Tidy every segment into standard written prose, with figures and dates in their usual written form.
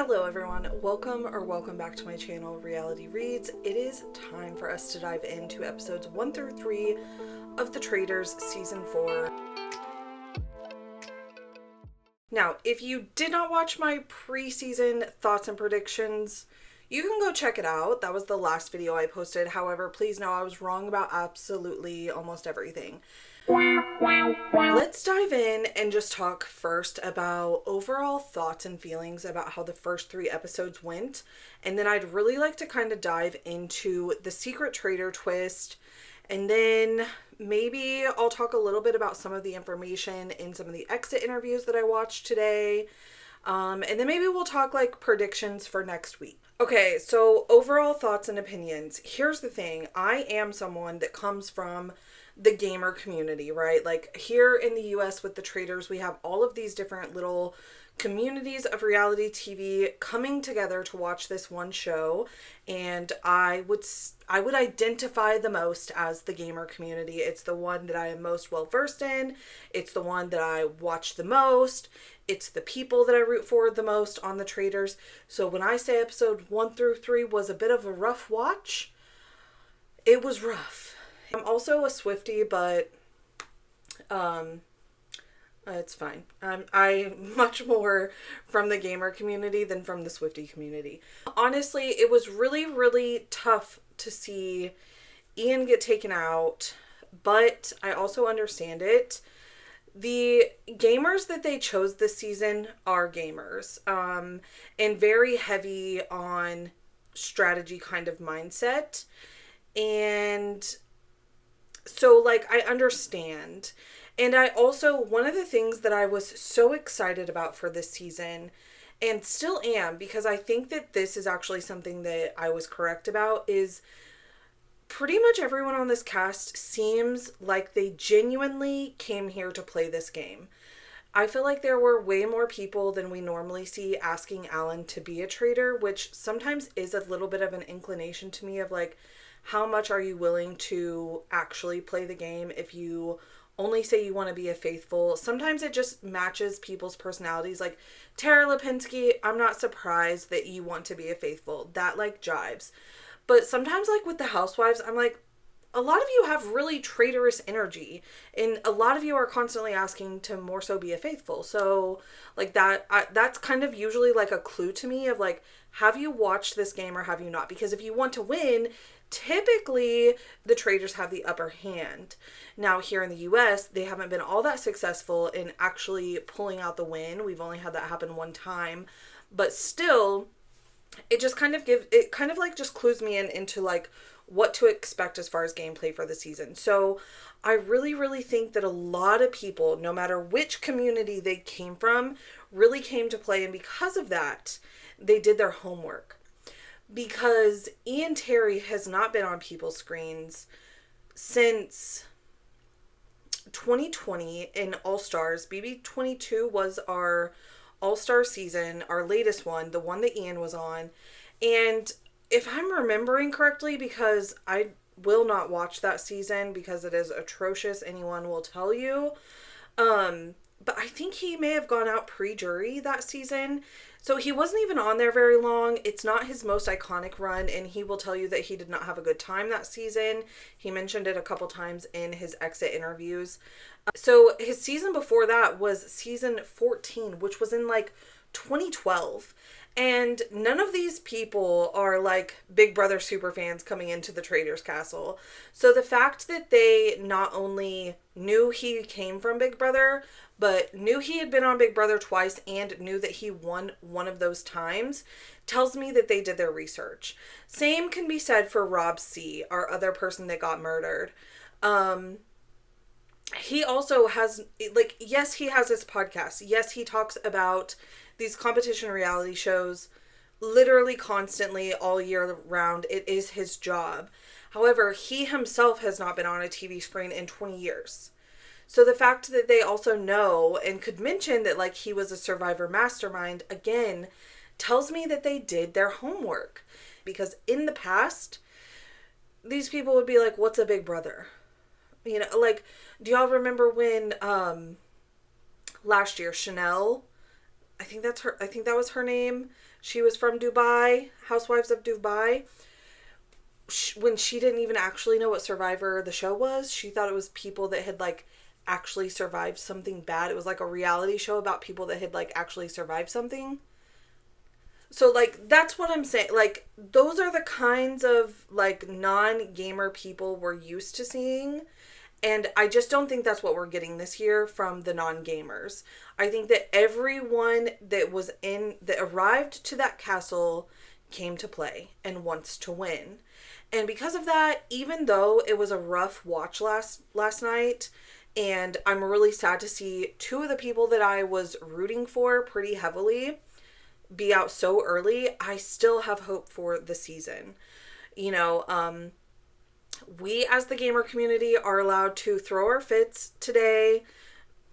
Hello everyone, welcome back to my channel, Reality Reads. It is time for us to dive into episodes 1 through 3 of The Traitors Season 4. Now, if you did not watch my pre-season thoughts and predictions, you can go check it out. That was the last video I posted. However, please know I was wrong about absolutely almost everything. Let's dive in and just talk first about overall thoughts and feelings about how the first 3 episodes went. And then I'd really like to kind of dive into the secret traitor twist. And then maybe I'll talk a little bit about some of the information in some of the exit interviews that I watched today. And then maybe we'll talk like predictions for next week. Okay, so overall thoughts and opinions. Here's the thing. I am someone that comes from the gamer community, right? Like here in the US with the Traitors, we have all of these different little communities of reality TV coming together to watch this one show, and I would identify the most as the gamer community. It's the one that I am most well versed in. It's the one that I watch the most. It's the people that I root for the most on the Traitors. So when I say episode 1 through 3 was a bit of a rough watch, it was rough. I'm also a Swiftie, but it's fine. I'm much more from the gamer community than from the Swiftie community. Honestly, it was really, really tough to see Ian get taken out, but I also understand it. The gamers that they chose this season are gamers, and very heavy on strategy kind of mindset. And so, like, I understand. And I also, one of the things that I was so excited about for this season, and still am, because I think that this is actually something that I was correct about, is pretty much everyone on this cast seems like they genuinely came here to play this game. I feel like there were way more people than we normally see asking Alan to be a traitor, which sometimes is a little bit of an inclination to me of like, how much are you willing to actually play the game if you only say you want to be a faithful? Sometimes it just matches people's personalities. Like Tara Lipinski, I'm not surprised that you want to be a faithful. That like jives. But sometimes like with the housewives, I'm like, a lot of you have really traitorous energy, and a lot of you are constantly asking to more so be a faithful. So like that's kind of usually like a clue to me of like, have you watched this game or have you not? Because if you want to win, typically the Traitors have the upper hand. Now here in the US, they haven't been all that successful in actually pulling out the win. We've only had that happen one time, but still it just kind of just clues me into like what to expect as far as gameplay for the season. So I really, really think that a lot of people, no matter which community they came from, really came to play. And because of that, they did their homework. Because Ian Terry has not been on people's screens since 2020 in All-Stars. BB22 was our All-Star season, our latest one, the one that Ian was on. And if I'm remembering correctly, because I will not watch that season because it is atrocious, anyone will tell you. But I think he may have gone out pre-jury that season. So he wasn't even on there very long. It's not his most iconic run, and he will tell you that he did not have a good time that season. He mentioned it a couple times in his exit interviews. So his season before that was season 14, which was in like 2012. And none of these people are like Big Brother super fans coming into the Traitors Castle. So the fact that they not only knew he came from Big Brother, but knew he had been on Big Brother twice and knew that he won one of those times tells me that they did their research. Same can be said for Rob C., our other person that got murdered. He also has, like, yes, he has his podcast. Yes, he talks about these competition reality shows literally constantly all year round. It is his job. However, he himself has not been on a TV screen in 20 years. So the fact that they also know and could mention that like he was a Survivor mastermind, again, tells me that they did their homework. Because in the past, these people would be like, what's a Big Brother? You know, like, do y'all remember when last year Chanel, I think that was her name, She was from Dubai, Housewives of Dubai. When she didn't even actually know what Survivor the show was, she thought it was people that had like actually survived something bad. It was like a reality show about people that had like actually survived something. So like that's what I'm saying. Like those are the kinds of like non-gamer people we're used to seeing. And I just don't think that's what we're getting this year from the non-gamers. I think that everyone that arrived to that castle came to play and wants to win. And because of that, even though it was a rough watch last night, and I'm really sad to see two of the people that I was rooting for pretty heavily be out so early, I still have hope for the season. You know, we as the gamer community are allowed to throw our fits today,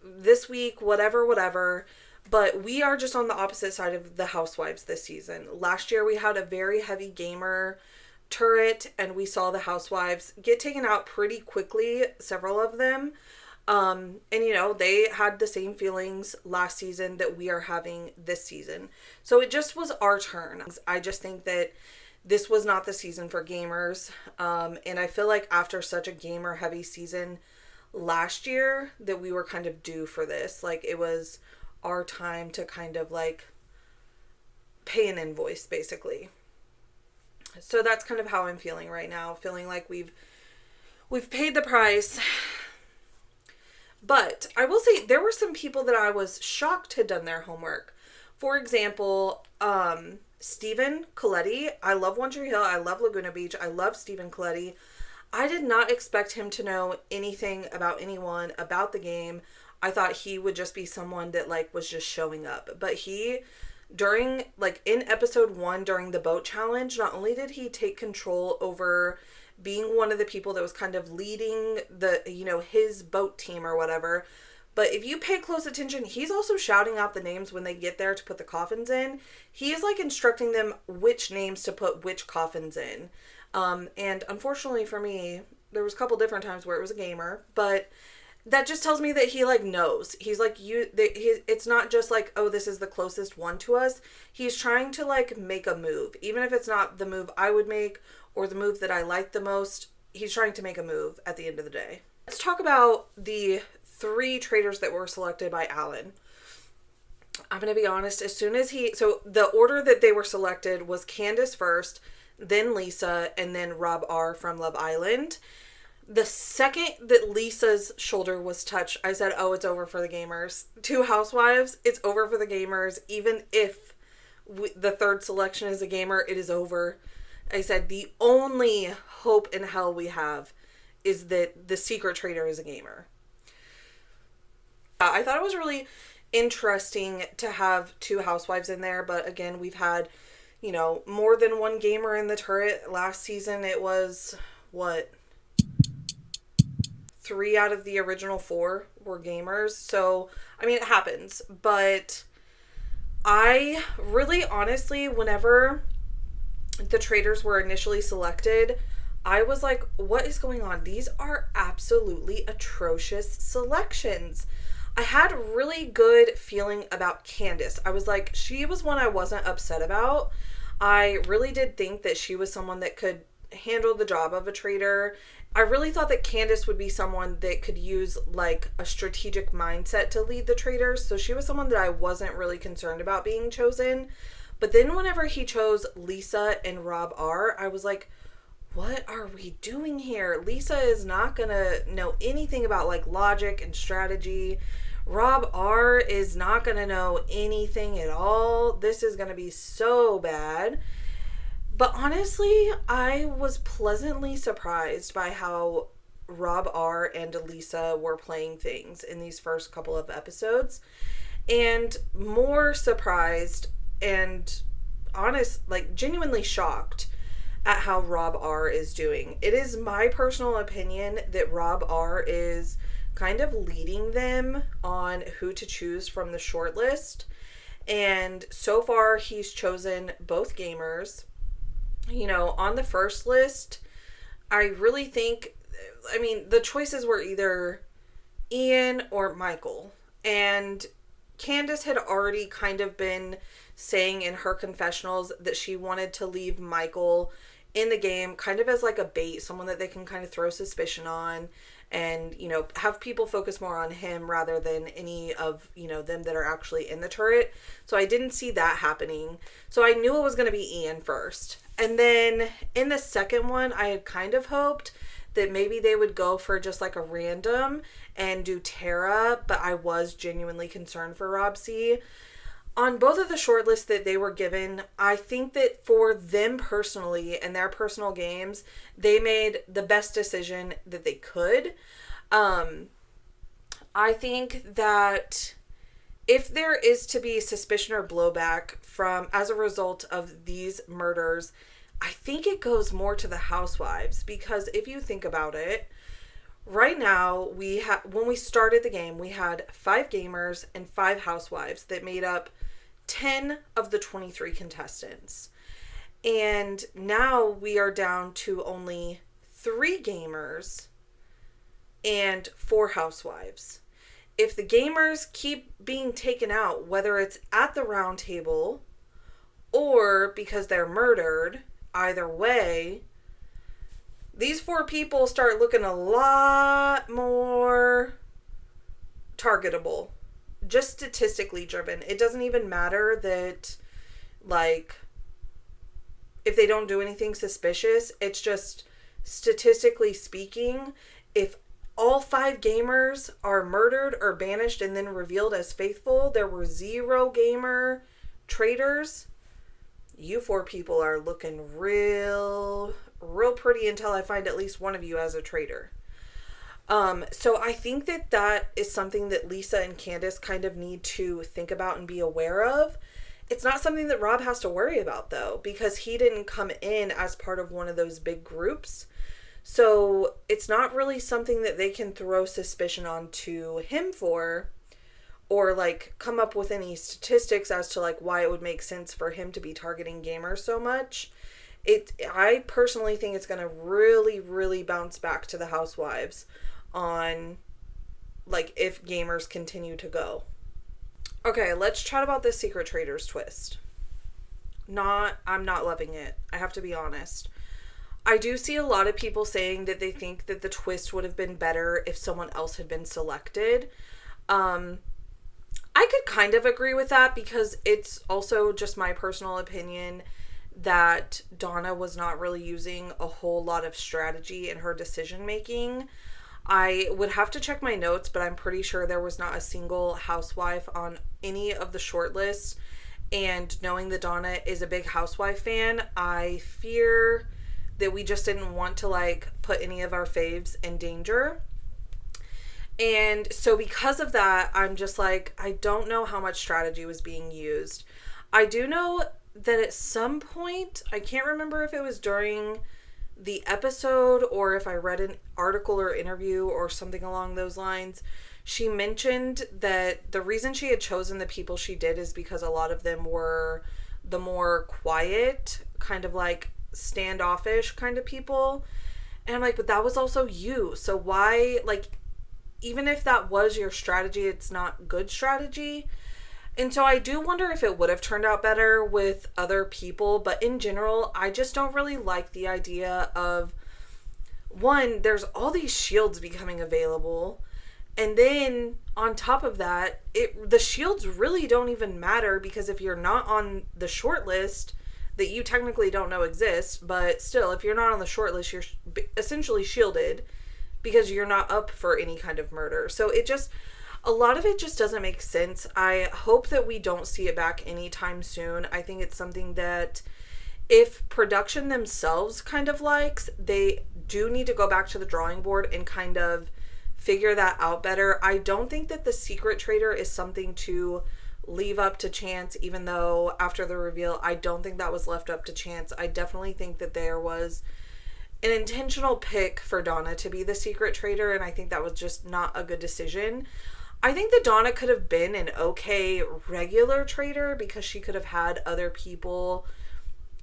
this week, whatever. But we are just on the opposite side of the Housewives this season. Last year we had a very heavy gamer turret and we saw the Housewives get taken out pretty quickly, several of them. And you know, they had the same feelings last season that we are having this season. So it just was our turn. I just think that this was not the season for gamers. And I feel like after such a gamer heavy season last year that we were kind of due for this. Like it was our time to kind of like pay an invoice basically. So that's kind of how I'm feeling right now. Feeling like we've paid the price. But I will say there were some people that I was shocked had done their homework. For example, Stephen Coletti. I love One Tree Hill. I love Laguna Beach. I love Stephen Coletti. I did not expect him to know anything about anyone, about the game. I thought he would just be someone that like was just showing up. But he, during like in episode 1 during the boat challenge, not only did he take control over being one of the people that was kind of leading the, you know, his boat team or whatever. But if you pay close attention, he's also shouting out the names when they get there to put the coffins in. He is like instructing them which names to put which coffins in. And unfortunately for me, there was a couple different times where it was a gamer, but that just tells me that he like knows. He's like, it's not just like, oh, this is the closest one to us. He's trying to like make a move, even if it's not the move I would make or the move that I like the most. He's trying to make a move at the end of the day. Let's talk about the 3 traitors that were selected by Alan. I'm going to be honest, so the order that they were selected was Candace first, then Lisa, and then Rob R from Love Island. The second that Lisa's shoulder was touched, I said, oh, it's over for the gamers. 2 Housewives, it's over for the gamers. Even if the third selection is a gamer, it is over. I said, the only hope in hell we have is that the secret traitor is a gamer. I thought it was really interesting to have 2 Housewives in there, but again, we've had, you know, more than one gamer in the turret. Last season, it was, 3 out of the original 4 were gamers. So, I mean, it happens. But I really, honestly, whenever the traitors were initially selected, I was like, what is going on? These are absolutely atrocious selections. I had really good feeling about Candace. I was like, she was one I wasn't upset about. I really did think that she was someone that could handle the job of a traitor. I really thought that Candace would be someone that could use like a strategic mindset to lead the traitors. So she was someone that I wasn't really concerned about being chosen. But then whenever he chose Lisa and Rob R, I was like, what are we doing here? Lisa is not gonna know anything about like logic and strategy. Rob R is not gonna know anything at all. This is gonna be so bad. But honestly, I was pleasantly surprised by how Rob R and Lisa were playing things in these first couple of episodes. And more surprised and genuinely shocked at how Rob R is doing. It is my personal opinion that Rob R is kind of leading them on who to choose from the shortlist. And so far, he's chosen both gamers. You know, on the first list, I really think, the choices were either Ian or Michael. And Candace had already kind of been saying in her confessionals that she wanted to leave Michael in the game kind of as like a bait, someone that they can kind of throw suspicion on and, you know, have people focus more on him rather than any of, you know, them that are actually in the turret. So I didn't see that happening. So I knew it was going to be Ian first. And then in the second one, I had kind of hoped that maybe they would go for just like a random and do Tara, but I was genuinely concerned for Rob C. On both of the shortlists that they were given, I think that for them personally and their personal games, they made the best decision that they could. I think that if there is to be suspicion or blowback from as a result of these murders, I think it goes more to the housewives, because if you think about it, right now when we started the game, we had 5 gamers and 5 housewives that made up 10 of the 23 contestants. And now we are down to only 3 gamers and 4 housewives. If the gamers keep being taken out, whether it's at the round table or because they're murdered, either way, these 4 people start looking a lot more targetable. Just statistically driven. It doesn't even matter that, like, if they don't do anything suspicious, it's just statistically speaking, if all 5 gamers are murdered or banished and then revealed as faithful, there were 0 gamer traitors, you 4 people are looking real pretty until I find at least one of you as a traitor. So I think that that is something that Lisa and Candace kind of need to think about and be aware of. It's not something that Rob has to worry about, though, because he didn't come in as part of one of those big groups. So it's not really something that they can throw suspicion onto him for, or like come up with any statistics as to like why it would make sense for him to be targeting gamers so much. I personally think it's going to really bounce back to the housewives on like if gamers continue to go. Okay, let's chat about this Secret Traitors twist. I'm not loving it. I have to be honest. I do see a lot of people saying that they think that the twist would have been better if someone else had been selected. I could kind of agree with that, because it's also just my personal opinion that Donna was not really using a whole lot of strategy in her decision making. I would have to check my notes, but I'm pretty sure there was not a single housewife on any of the shortlists. And knowing that Donna is a big housewife fan, I fear that we just didn't want to like put any of our faves in danger. And so because of that, I'm just like, I don't know how much strategy was being used. I do know that at some point, I can't remember if it was during the episode or if I read an article or interview or something along those lines, she mentioned that the reason she had chosen the people she did is because a lot of them were the more quiet, kind of like standoffish kind of people. And I'm like, but that was also you. So why, like, even if that was your strategy, it's not good strategy. And so I do wonder if it would have turned out better with other people. But in general, I just don't really like the idea of, one, there's all these shields becoming available. And then on top of that, the shields really don't even matter, because if you're not on the short list that you technically don't know exists, but still, if you're not on the short list, you're essentially shielded because you're not up for any kind of murder. So a lot of it just doesn't make sense. I hope that we don't see it back anytime soon. I think it's something that if production themselves kind of likes, they do need to go back to the drawing board and kind of figure that out better. I don't think that the secret traitor is something to leave up to chance, even though after the reveal, I don't think that was left up to chance. I definitely think that there was an intentional pick for Donna to be the secret traitor, and I think that was just not a good decision. I think that Donna could have been an okay regular traitor, because she could have had other people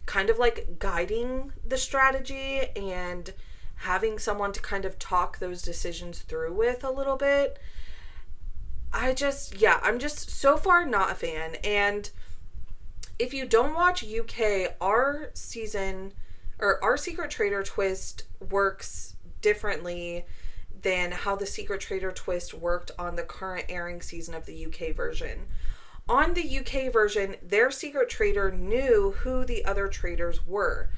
kind of like guiding the strategy and having someone to kind of talk those decisions through with a little bit. I'm just so far not a fan. And if you don't watch UK, our season or our Secret Traitor twist works differently than how the Secret Traitor twist worked on the current airing season of the UK version. On the UK version, their Secret Traitor knew who the other traitors were.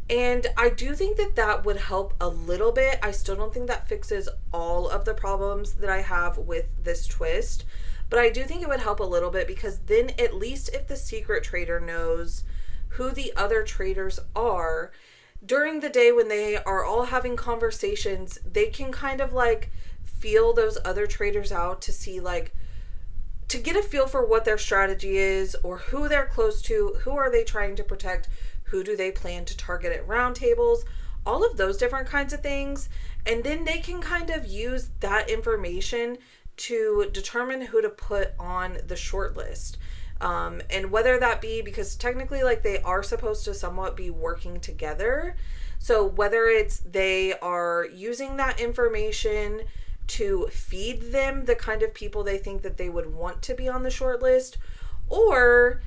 And I do think that that would help a little bit. I still don't think that fixes all of the problems that I have with this twist. But I do think it would help a little bit, because then at least if the Secret Traitor knows who the other traitors are, during the day when they are all having conversations, they can kind of like feel those other traitors out to see, like, to get a feel for what their strategy is, or who they're close to, who are they trying to protect, who do they plan to target at roundtables, all of those different kinds of things. And then they can kind of use that information to determine who to put on the short list. And whether that be, because technically, like, they are supposed to somewhat be working together. So whether it's they are using that information to feed them the kind of people they think that they would want to be on the short list, or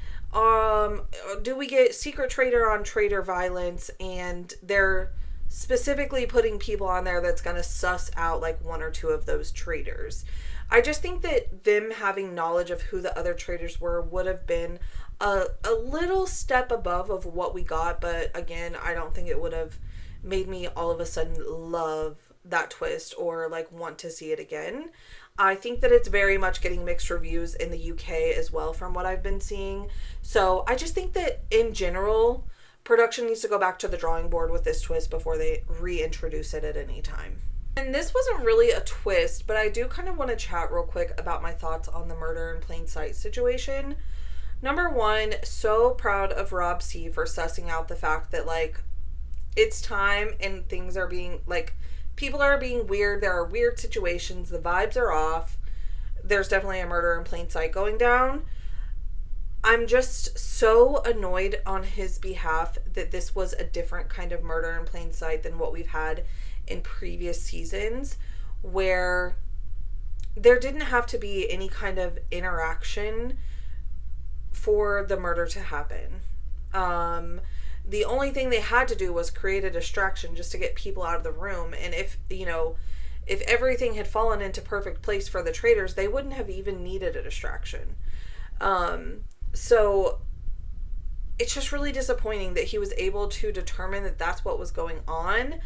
do we get Secret Traitor on traitor violence, and they're specifically putting people on there that's going to suss out like one or two of those traitors. I just think that them having knowledge of who the other traitors were would have been a little step above of what we got. But again, I don't think it would have made me all of a sudden love that twist or like want to see it again. I think that it's very much getting mixed reviews in the UK as well from what I've been seeing. So I just think that in general, production needs to go back to the drawing board with this twist before they reintroduce it at any time. And this wasn't really a twist, but I do kind of want to chat real quick about my thoughts on the murder in plain sight situation. Number one, so proud of Rob C for sussing out the fact that, like, it's time and things are being, like, people are being weird. There are weird situations. The vibes are off. There's definitely a murder in plain sight going down. I'm just so annoyed on his behalf that this was a different kind of murder in plain sight than what we've had in previous seasons, where there didn't have to be any kind of interaction for the murder to happen. The only thing they had to do was create a distraction just to get people out of the room. And if everything had fallen into perfect place for the traitors, they wouldn't have even needed a distraction. So it's just really disappointing that he was able to determine that that's what was going on,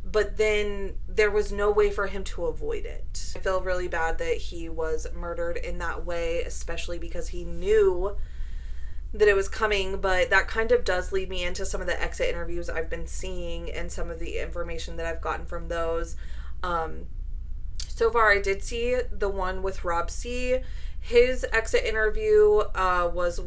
but then there was no way for him to avoid it. I feel really bad that he was murdered in that way, especially because he knew that it was coming. But that kind of does lead me into some of the exit interviews I've been seeing and some of the information that I've gotten from those. So far, I did see the one with Rob C. His exit interview was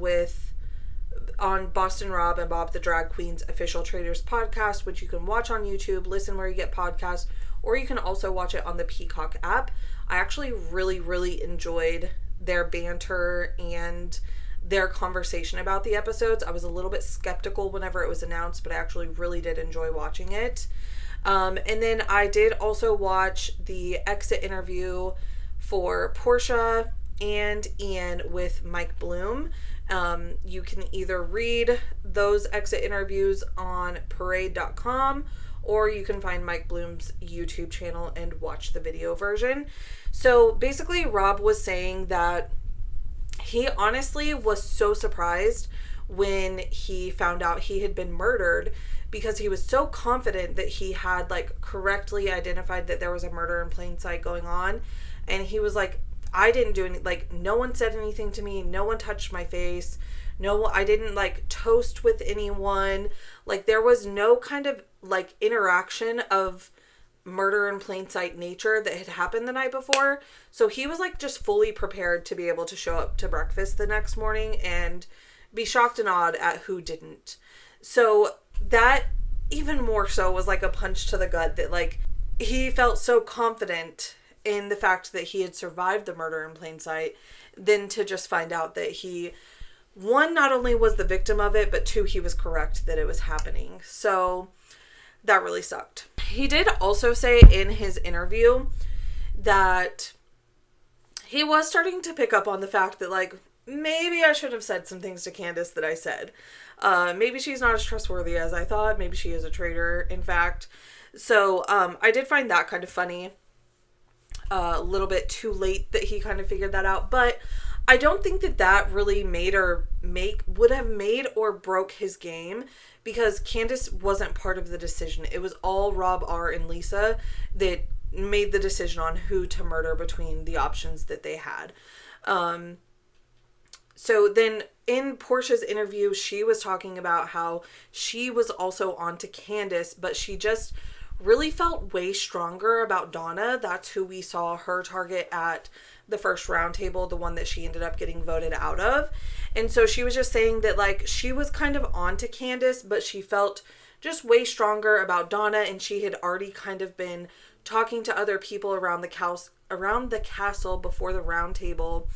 on Boston Rob and Bob the Drag Queen's official Traitors podcast, which you can watch on YouTube, listen where you get podcasts, or you can also watch it on the Peacock app. I actually really, really enjoyed their banter and their conversation about the episodes. I was a little bit skeptical whenever it was announced, but I actually really did enjoy watching it. And then I did also watch the exit interview for Portia and Ian with Mike Bloom. You can either read those exit interviews on parade.com, or you can find Mike Bloom's YouTube channel and watch the video version. So basically, Rob was saying that he honestly was so surprised when he found out he had been murdered, because he was so confident that he had like correctly identified that there was a murder in plain sight going on. And he was like, I didn't do any, like, no one said anything to me. No one touched my face. No, I didn't like toast with anyone. Like, there was no kind of like interaction of murder in plain sight nature that had happened the night before. So he was like just fully prepared to be able to show up to breakfast the next morning and be shocked and awed at who didn't. So that even more so was like a punch to the gut, that like he felt so confident in the fact that he had survived the murder in plain sight, than to just find out that he, one, not only was the victim of it, but two, he was correct that it was happening. So that really sucked. He did also say in his interview that he was starting to pick up on the fact that like maybe I should have said some things to Candace that I said. Maybe she's not as trustworthy as I thought. Maybe she is a traitor, in fact. So I did find that kind of funny. A little bit too late that he kind of figured that out, but I don't think that that really would have made or broke his game, because Candace wasn't part of the decision. It was all Rob R and Lisa that made the decision on who to murder between the options that they had. So then in Portia's interview, she was talking about how she was also onto Candace, but she just really felt way stronger about Donna. That's who we saw her target at the first round table, the one that she ended up getting voted out of. And so she was just saying that, like, she was kind of onto Candace, but she felt just way stronger about Donna, and she had already kind of been talking to other people around the castle before the round table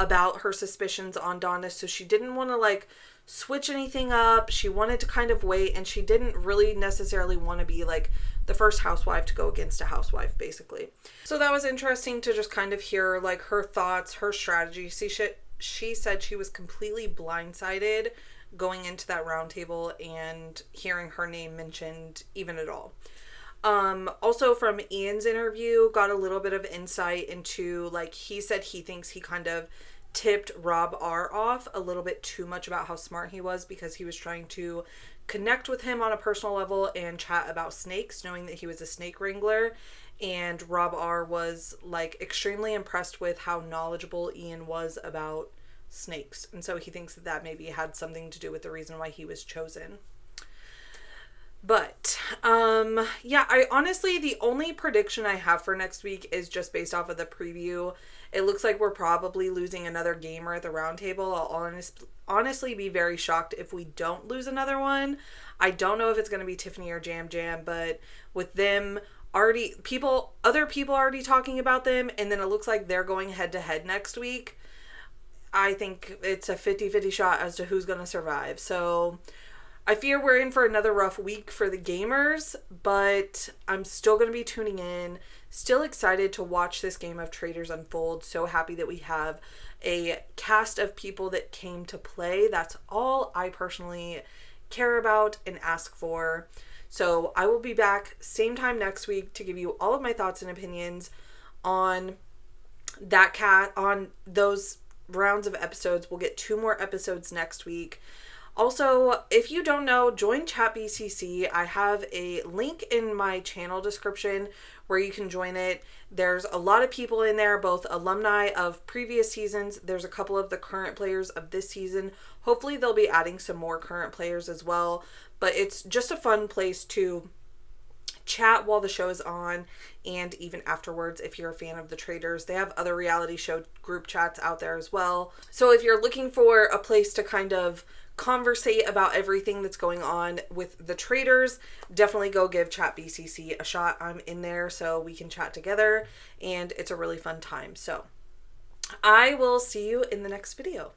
about her suspicions on Donna. So she didn't want to, like, switch anything up. She wanted to kind of wait, and she didn't really necessarily want to be, like, the first housewife to go against a housewife, basically. So that was interesting to just kind of hear, like, her thoughts, her strategy. She said she was completely blindsided going into that round table and hearing her name mentioned even at all. Also from Ian's interview, got a little bit of insight into, like, he said he thinks he kind of tipped Rob R off a little bit too much about how smart he was, because he was trying to connect with him on a personal level and chat about snakes, knowing that he was a snake wrangler. And Rob R was, like, extremely impressed with how knowledgeable Ian was about snakes. And so he thinks that that maybe had something to do with the reason why he was chosen. But, yeah, I honestly, the only prediction I have for next week is just based off of the preview. It looks like we're probably losing another gamer at the round table. I'll honestly be very shocked if we don't lose another one. I don't know if it's going to be Tiffany or Jam Jam, but with them other people already talking about them, and then it looks like they're going head to head next week, I think it's a 50-50 shot as to who's going to survive. So I fear we're in for another rough week for the gamers, but I'm still going to be tuning in. Still excited to watch this game of Traitors unfold. So happy that we have a cast of people that came to play. That's all I personally care about and ask for. So I will be back same time next week to give you all of my thoughts and opinions on on those rounds of episodes. We'll get 2 more episodes next week. Also, if you don't know, join ChatBCC. I have a link in my channel description where you can join it. There's a lot of people in there, both alumni of previous seasons. There's a couple of the current players of this season. Hopefully they'll be adding some more current players as well. But it's just a fun place to chat while the show is on, and even afterwards if you're a fan of the Traitors. They have other reality show group chats out there as well. So if you're looking for a place to kind of conversate about everything that's going on with the Traitors, definitely go give ChatBCC a shot. I'm in there so we can chat together, and it's a really fun time. So I will see you in the next video.